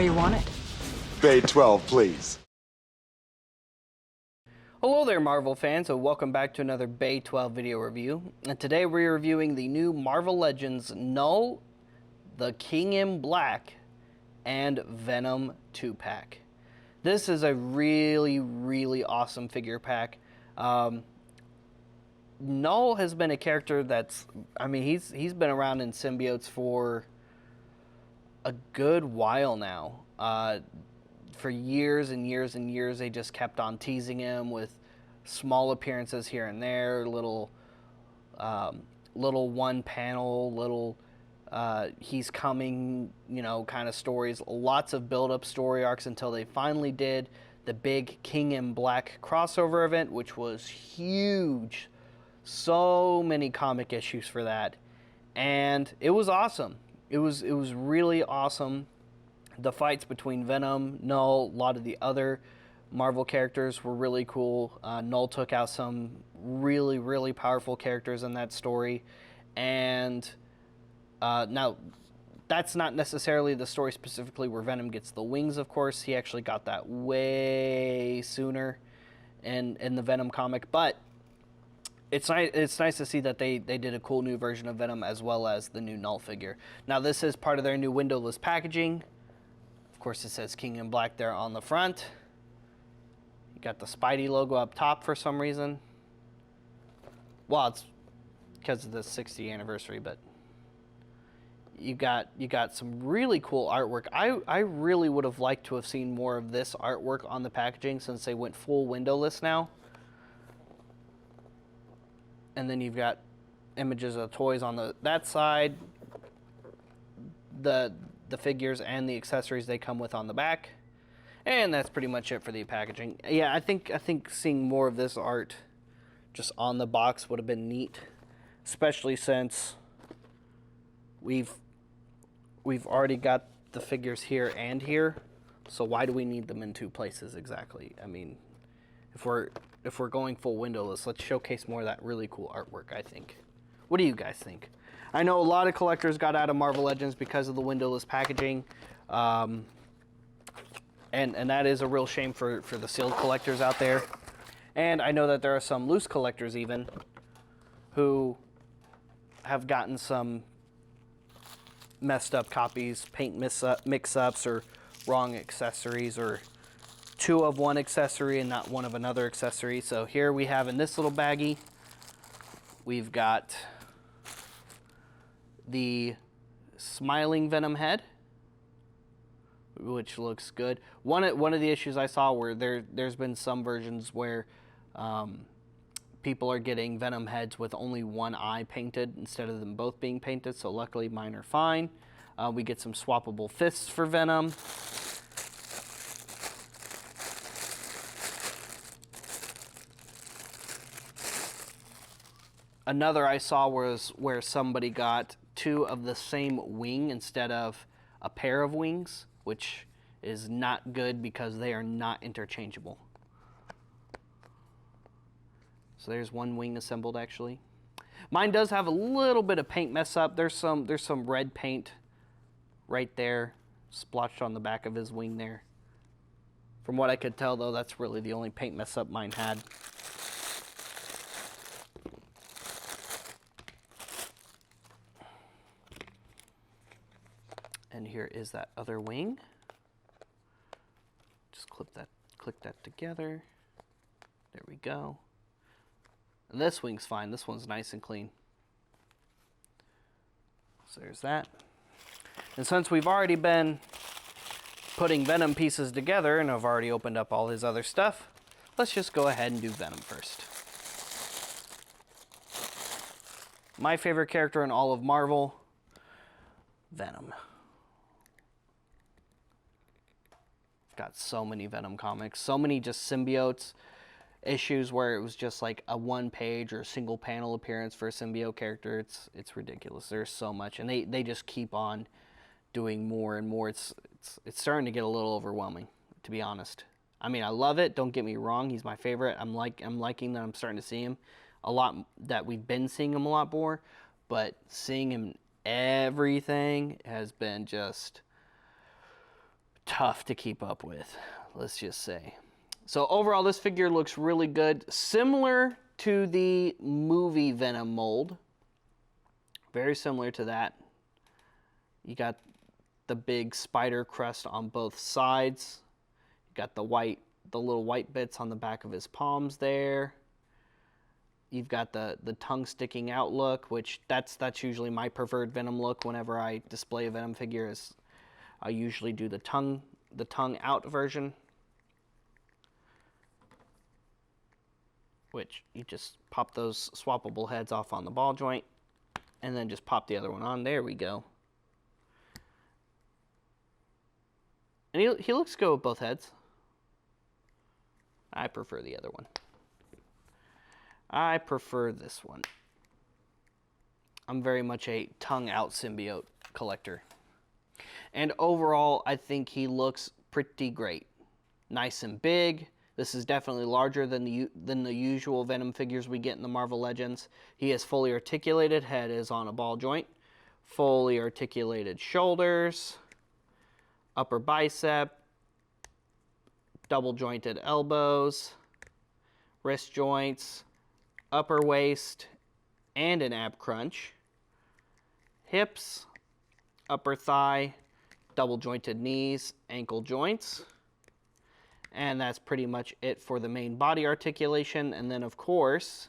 where you want it. Bay 12, please. Hello there, Marvel fans, and welcome back to another Bay 12 video review. And today we're reviewing the new Marvel Legends Knull, the King in Black, and Venom 2-pack. This is a really awesome figure pack. Knull has been a character that's, I mean, he's been around in symbiotes for a good while now. For years and years and years, they just kept on teasing him with small appearances here and there, little one panel, little he's coming, you know, kind of stories. Lots of build-up story arcs until they finally did the big King in Black crossover event, which was huge. So many comic issues for that, and it was awesome. It was really awesome. The fights between Venom, Knull, a lot of the other Marvel characters were really cool. Knull took out some really powerful characters in that story. And now, that's not necessarily the story specifically where Venom gets the wings, of course. He actually got that way sooner in the Venom comic. But it's nice to see that they did a cool new version of Venom as well as the new Knull figure. Now, this is part of their new windowless packaging. Of course, it says King in Black there on the front. You got the Spidey logo up top for some reason. Well, it's because of the 60th anniversary, but you got some really cool artwork. I really would have liked to have seen more of this artwork on the packaging since they went full windowless now. And then you've got images of toys on that side. The figures and the accessories they come with on the back, and that's pretty much it for the packaging. Yeah, I think seeing more of this art just on the box would have been neat, especially since we've already got the figures here and here. So why do we need them in two places exactly? I mean, if we're going full windowless, let's showcase more of that really cool artwork, I think. What do you guys think? I know a lot of collectors got out of Marvel Legends because of the windowless packaging, and that is a real shame for the sealed collectors out there. And I know that there are some loose collectors even who have gotten some messed up copies, paint mix-ups, or wrong accessories, or two of one accessory and not one of another accessory. So here we have in this little baggie, we've got the smiling Venom head, which looks good. One of the issues I saw where there's been some versions where people are getting Venom heads with only one eye painted instead of them both being painted, so luckily mine are fine. We get some swappable fists for Venom. Another I saw was where somebody got two of the same wing instead of a pair of wings, which is not good because they are not interchangeable. So there's one wing assembled actually. Mine does have a little bit of paint mess up. There's some red paint right there splotched on the back of his wing there. From what I could tell though, that's really the only paint mess up mine had. And here is that other wing. Just click that together. There we go. And this wing's fine. This one's nice and clean. So there's that. And since we've already been putting Venom pieces together and I've already opened up all his other stuff, let's just go ahead and do Venom first. My favorite character in all of Marvel, Venom. Got so many Venom comics, so many just symbiotes issues where it was just like a one page or a single panel appearance for a symbiote character. It's ridiculous. There's so much, and they just keep on doing more and more. It's starting to get a little overwhelming, to be honest. I mean, I love it, don't get me wrong, he's my favorite. I'm liking that I'm starting to see him a lot, that we've been seeing him a lot more, but seeing him everything has been just tough to keep up with, let's just say. So overall, this figure looks really good. Similar to the movie Venom mold. Very similar to that. You got the big spider crust on both sides. You got the little white bits on the back of his palms there. You've got the tongue sticking out look, which that's usually my preferred Venom look whenever I display a Venom figure. Is I usually do the tongue out version, which you just pop those swappable heads off on the ball joint and then just pop the other one on. There we go. And he looks good with both heads. I prefer the other one. I prefer this one. I'm very much a tongue-out symbiote collector. And overall, I think he looks pretty great. Nice and big. This is definitely larger than the usual Venom figures we get in the Marvel Legends. He has fully articulated head, is on a ball joint. Fully articulated shoulders. Upper bicep. Double jointed elbows. Wrist joints. Upper waist and an ab crunch, hips, upper thigh, double jointed knees, ankle joints, and that's pretty much it for the main body articulation. And then of course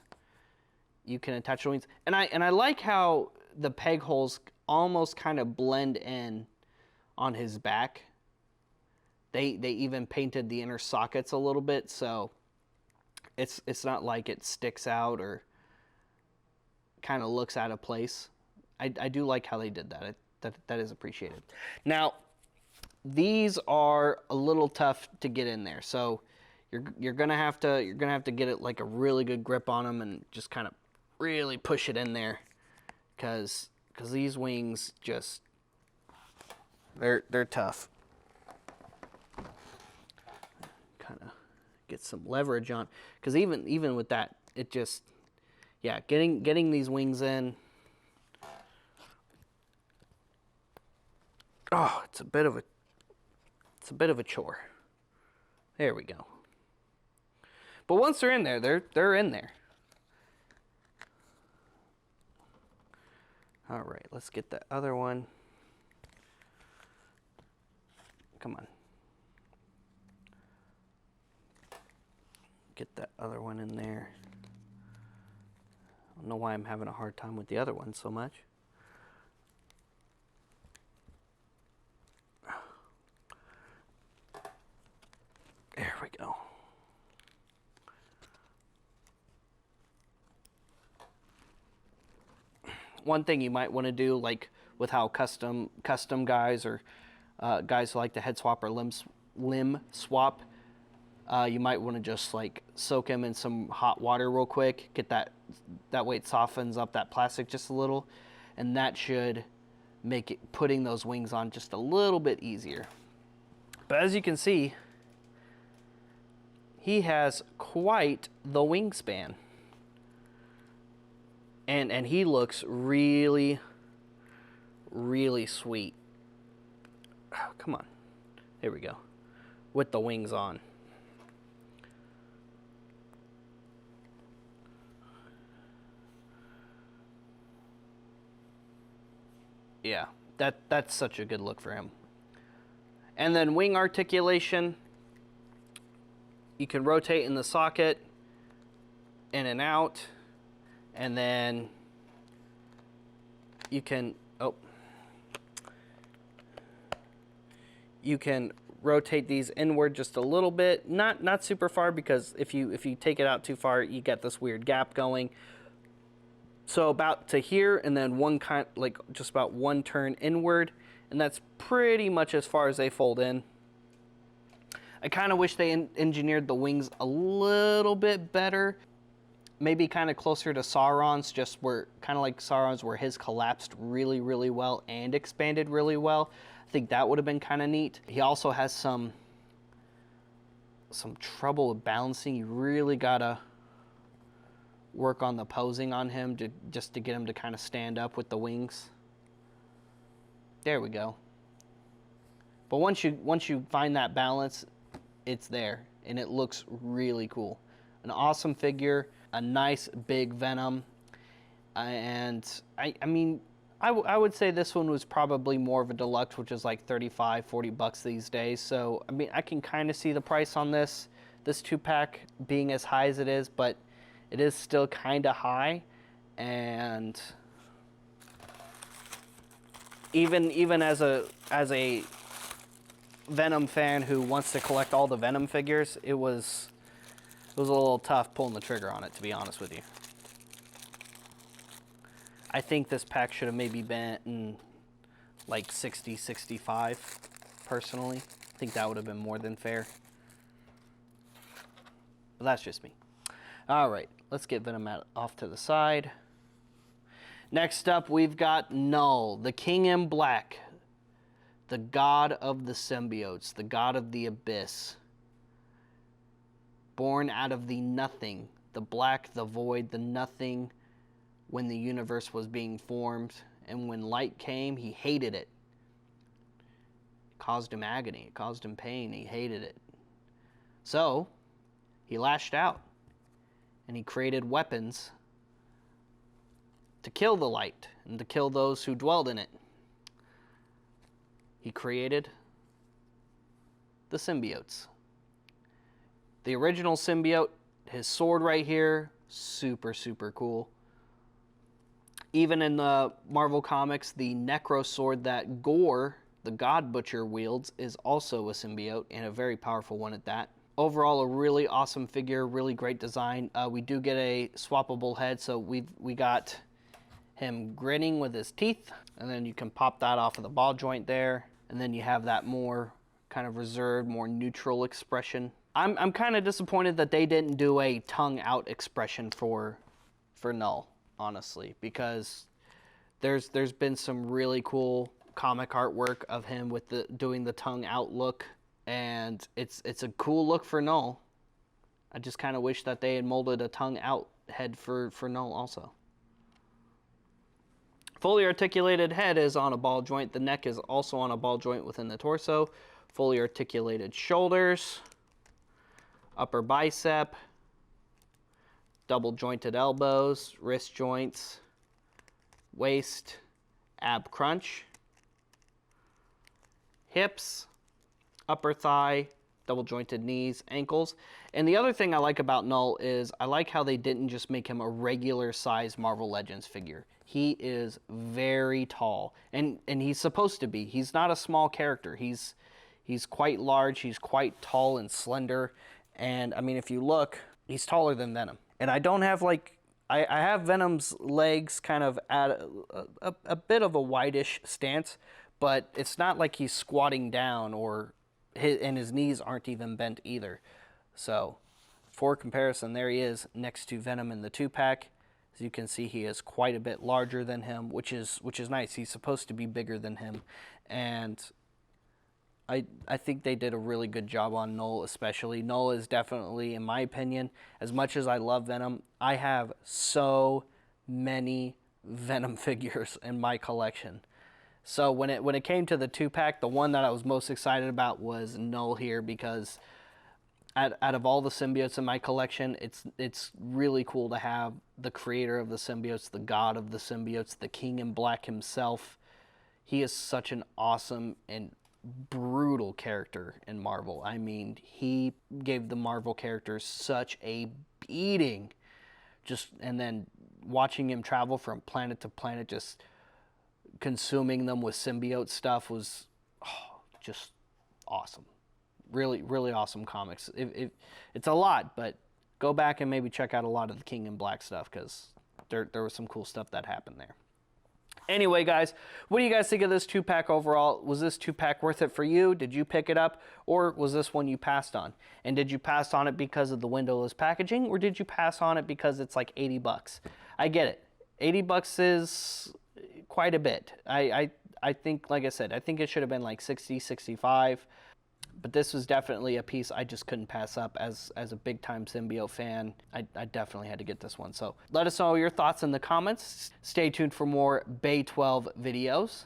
you can attach the wings, and I like how the peg holes almost kind of blend in on his back. They even painted the inner sockets a little bit, so it's not like it sticks out or kind of looks out of place. I do like how they did that. That is appreciated. Now, these are a little tough to get in there, so you're gonna have to get it like a really good grip on them and just kind of really push it in there, because these wings just they're tough. Kind of get some leverage on, because even with that, it just, yeah, getting these wings in, oh, it's a bit of a chore. There we go. But once they're in there, they're in there. All right, let's get the other one. Come on. Get that other one in there. I don't know why I'm having a hard time with the other one so much. There we go. One thing you might want to do, like with how custom guys or guys who like to head swap or limb swap, you might want to just like soak him in some hot water real quick. Get that way it softens up that plastic just a little, and that should make it putting those wings on just a little bit easier. But as you can see, he has quite the wingspan, and he looks really, really sweet. Oh, come on, there we go, with the wings on. Yeah, that's such a good look for him. And then wing articulation, you can rotate in the socket, in and out, and then you can rotate these inward just a little bit, not super far, because if you take it out too far, you get this weird gap going. So about to here, and then just about one turn inward, and that's pretty much as far as they fold in. I kind of wish they engineered the wings a little bit better. Maybe kind of closer to Sauron's, just where, kind of like Sauron's, where his collapsed really, really well and expanded really well. I think that would have been kind of neat. He also has some trouble with balancing. You really gotta work on the posing on him just to get him to kind of stand up with the wings. There we go. But once you find that balance, it's there, and it looks really cool. An awesome figure, a nice big Venom, and I mean, I would say this one was probably more of a deluxe, which is like 35, 40 bucks these days. So, I mean, I can kind of see the price on this 2-pack being as high as it is, but it is still kind of high. And even as a Venom fan who wants to collect all the Venom figures, it was a little tough pulling the trigger on it, to be honest with you. I think this pack should have maybe been like 60, 65, personally. I think that would have been more than fair. But that's just me. All right, let's get Venom off to the side. Next up, we've got Knull, the King in Black, the god of the symbiotes, the god of the abyss. Born out of the nothing, the black, the void, the nothing, when the universe was being formed, and when light came, he hated it. It caused him agony, it caused him pain, he hated it. So, he lashed out, and he created weapons to kill the light, and to kill those who dwelled in it. He created the symbiotes. The original symbiote, his sword right here, super, super cool. Even in the Marvel Comics, the Necro sword that Gore, the God Butcher, wields is also a symbiote, and a very powerful one at that. Overall, a really awesome figure, really great design. We do get a swappable head, so we got him grinning with his teeth, and then you can pop that off of the ball joint there, and then you have that more kind of reserved, more neutral expression. I'm kind of disappointed that they didn't do a tongue out expression for Knull, honestly, because there's been some really cool comic artwork of him with doing the tongue out look, and it's a cool look for Knull. I just kind of wish that they had molded a tongue out head for Knull also. Fully articulated head is on a ball joint. The neck is also on a ball joint within the torso. Fully articulated shoulders, upper bicep, double jointed elbows, wrist joints, waist, ab crunch, hips, upper thigh, double jointed knees, ankles. And the other thing I like about Knull is I like how they didn't just make him a regular size Marvel Legends figure. He is very tall, and he's supposed to be. He's not a small character. He's quite large, he's quite tall and slender, and I mean, if you look, he's taller than Venom. And I don't have like, I have Venom's legs kind of at a bit of a wide-ish stance, but it's not like he's squatting down, and his knees aren't even bent either. So, for comparison, there he is next to Venom in the 2-pack. As you can see, he is quite a bit larger than him, which is nice. He's supposed to be bigger than him, and I think they did a really good job on Knull, especially. Knull is definitely, in my opinion, as much as I love Venom, I have so many Venom figures in my collection. So when it came to the 2-pack, the one that I was most excited about was Knull here, because out of all the symbiotes in my collection, it's really cool to have the creator of the symbiotes, the god of the symbiotes, the King in Black himself. He is such an awesome and brutal character in Marvel. I mean, he gave the Marvel characters such a beating. And then watching him travel from planet to planet, just consuming them with symbiote stuff was just awesome. Really, really awesome comics. It's a lot, but go back and maybe check out a lot of the King in Black stuff, because there was some cool stuff that happened there. Anyway, guys, what do you guys think of this 2-pack overall? Was this 2-pack worth it for you? Did you pick it up, or was this one you passed on? And did you pass on it because of the windowless packaging, or did you pass on it because it's like 80 bucks? I get it. 80 bucks is quite a bit. I think, like I said, I think it should have been like 60, 65. But this was definitely a piece I just couldn't pass up. As a big-time symbiote fan, I definitely had to get this one. So let us know your thoughts in the comments. Stay tuned for more Bay 12 videos.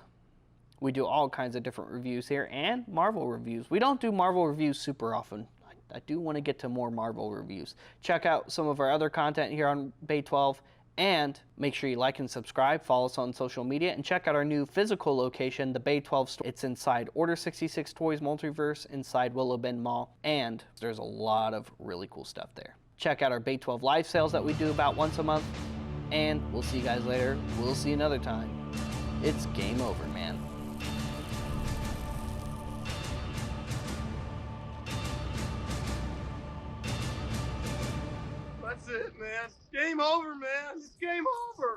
We do all kinds of different reviews here and Marvel reviews. We don't do Marvel reviews super often. I do want to get to more Marvel reviews. Check out some of our other content here on Bay 12, and make sure you like and subscribe, follow us on social media, and check out our new physical location, the Bay 12 store. It's inside Order 66 Toys Multiverse, inside Willow Bend Mall, and there's a lot of really cool stuff there. Check out our Bay 12 live sales that we do about once a month, and we'll see you guys later. We'll see you another time. It's game over, man. That's it, man. Game over, man. It's game over.